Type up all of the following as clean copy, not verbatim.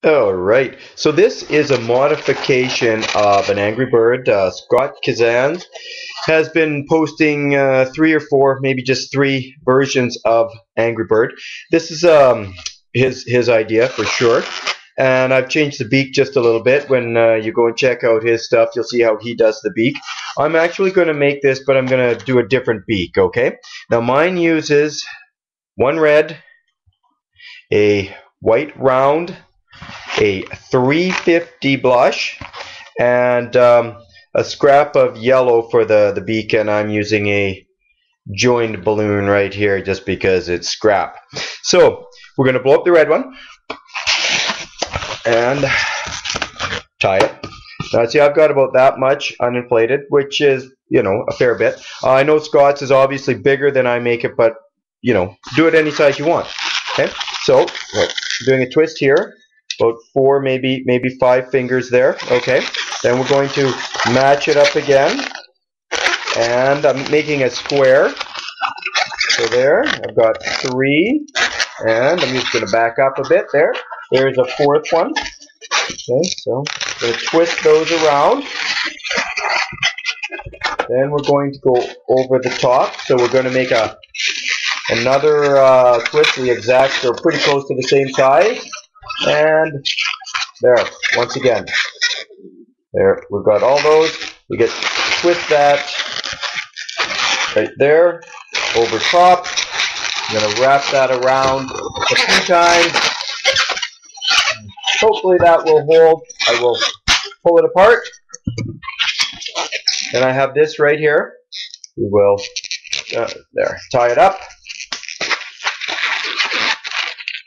All right, so this is a modification of an Angry Bird. Scott Kazans has been posting 3 or 4, maybe just 3 versions of Angry Bird. This is his idea for sure, and I've changed the beak just a little bit. When you go and check out his stuff, you'll see how he does the beak. I'm actually going to make this, but I'm going to do a different beak. Okay, now mine uses one red, a white round, a 350 blush, and a scrap of yellow for the beak, and I'm using a joined balloon right here just because it's scrap. So we're going to blow up the red one and tie it. Now see, I've got about that much uninflated, which is, you know, a fair bit. I know Scott's is obviously bigger than I make it, but, you know, do it any size you want. Okay, so we're doing a twist here, about 4, maybe 5 fingers there. Okay, then we're going to match it up again, and I'm making a square. So there, I've got 3, and I'm just going to back up a bit there. There's a 4th one. Okay, so I'm going to twist those around. Then we're going to go over the top. So we're going to make another twist, the exact, or pretty close to the same size. And there, once again, there, we've got all those. We get to twist that right there, over top. I'm going to wrap that around a few times. Hopefully that will hold. I will pull it apart. Then I have this right here. We will, there, tie it up.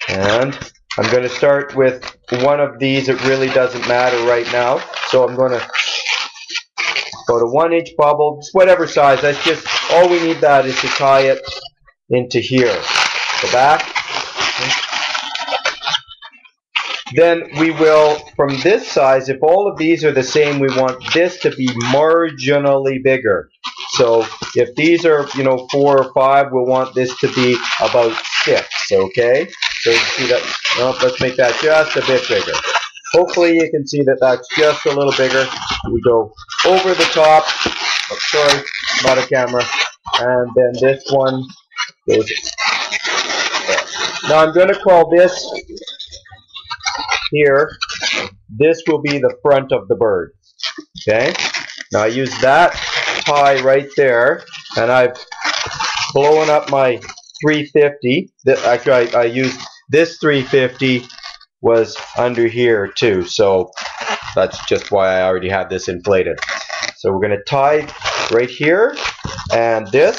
And I'm going to start with one of these. It really doesn't matter right now. So I'm going to go to 1-inch bubble, just whatever size. That's just, all we need that is to tie it into here, the back. Then we will, from this size, if all of these are the same, we want this to be marginally bigger. So if these are, you know, 4 or 5, we'll want this to be about 6, okay? So you see that, well, let's make that just a bit bigger. Hopefully you can see that that's just a little bigger. We go over the top, oh, sorry, not a camera, and then this one goes there. Now I'm going to call this here, this will be the front of the bird. Okay, now I use that tie right there, and I've blown up my 350. Actually, I used this 350 was under here too, so that's just why I already have this inflated. So we're going to tie right here, and this.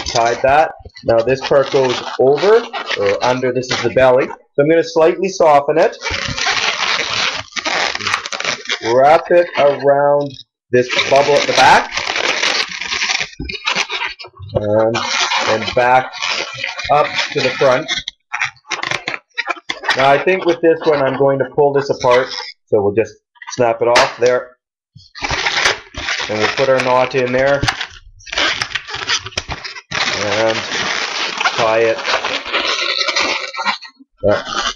Tied that. Now this part goes over or under. This is the belly. So I'm going to slightly soften it. Wrap it around this bubble at the back. And then back up to the front. Now I think with this one I'm going to pull this apart. So we'll just snap it off there. And we'll put our knot in there. And tie it.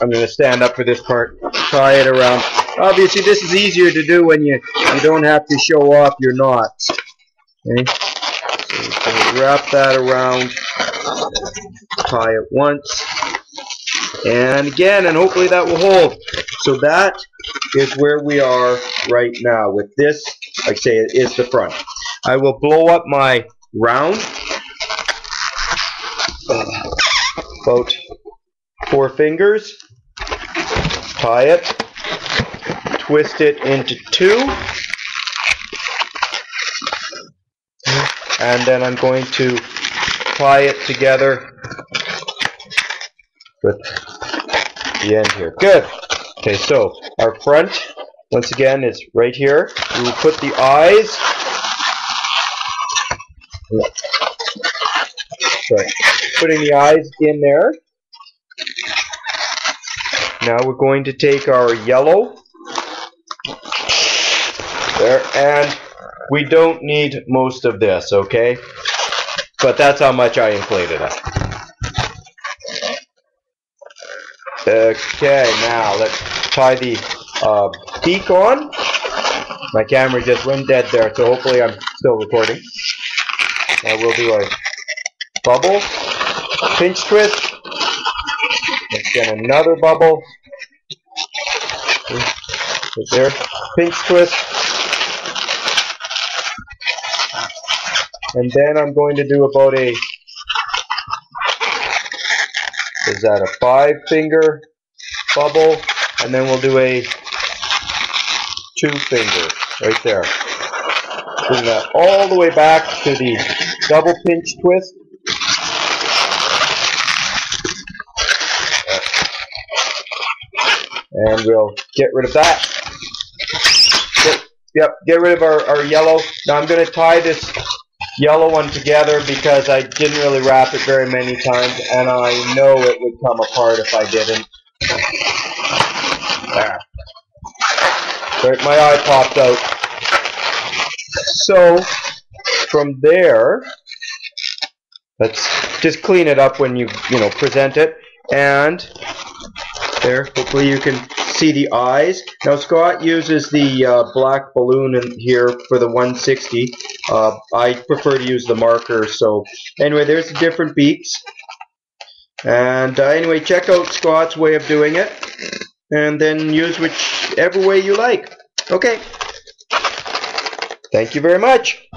I'm going to stand up for this part. Tie it around. Obviously, this is easier to do when you don't have to show off your knots. Okay. So wrap that around. Tie it once, and again, and hopefully that will hold. So that is where we are right now. With this, like I say, it is the front. I will blow up my round. About 4 fingers, tie it, twist it into 2, and then I'm going to tie it together with the end here. Good. Okay, so our front, once again, is right here. We will put the eyes. Sorry. Putting the eyes in there. Now we're going to take our yellow there, and we don't need most of this, okay? But that's how much I inflated it. Okay, now let's tie the beak on. My camera just went dead there, so hopefully I'm still recording. Now we'll do a bubble, pinch twist, and then another bubble. Right there, pinch twist. And then I'm going to do about a, is that a 5-finger bubble? And then we'll do a 2-finger right there. Bring that all the way back to the double pinch twist. And we'll get rid of that. Get rid of our yellow. Now I'm going to tie this yellow one together because I didn't really wrap it very many times, and I know it would come apart if I didn't. There. Right, my eye popped out. So from there, let's just clean it up when you present it, and there, hopefully you can see the eyes. Now Scott uses the black balloon in here for the 160. I prefer to use the marker. So anyway, there's the different beaks. And anyway, check out Scott's way of doing it, and then use whichever way you like. Okay. Thank you very much.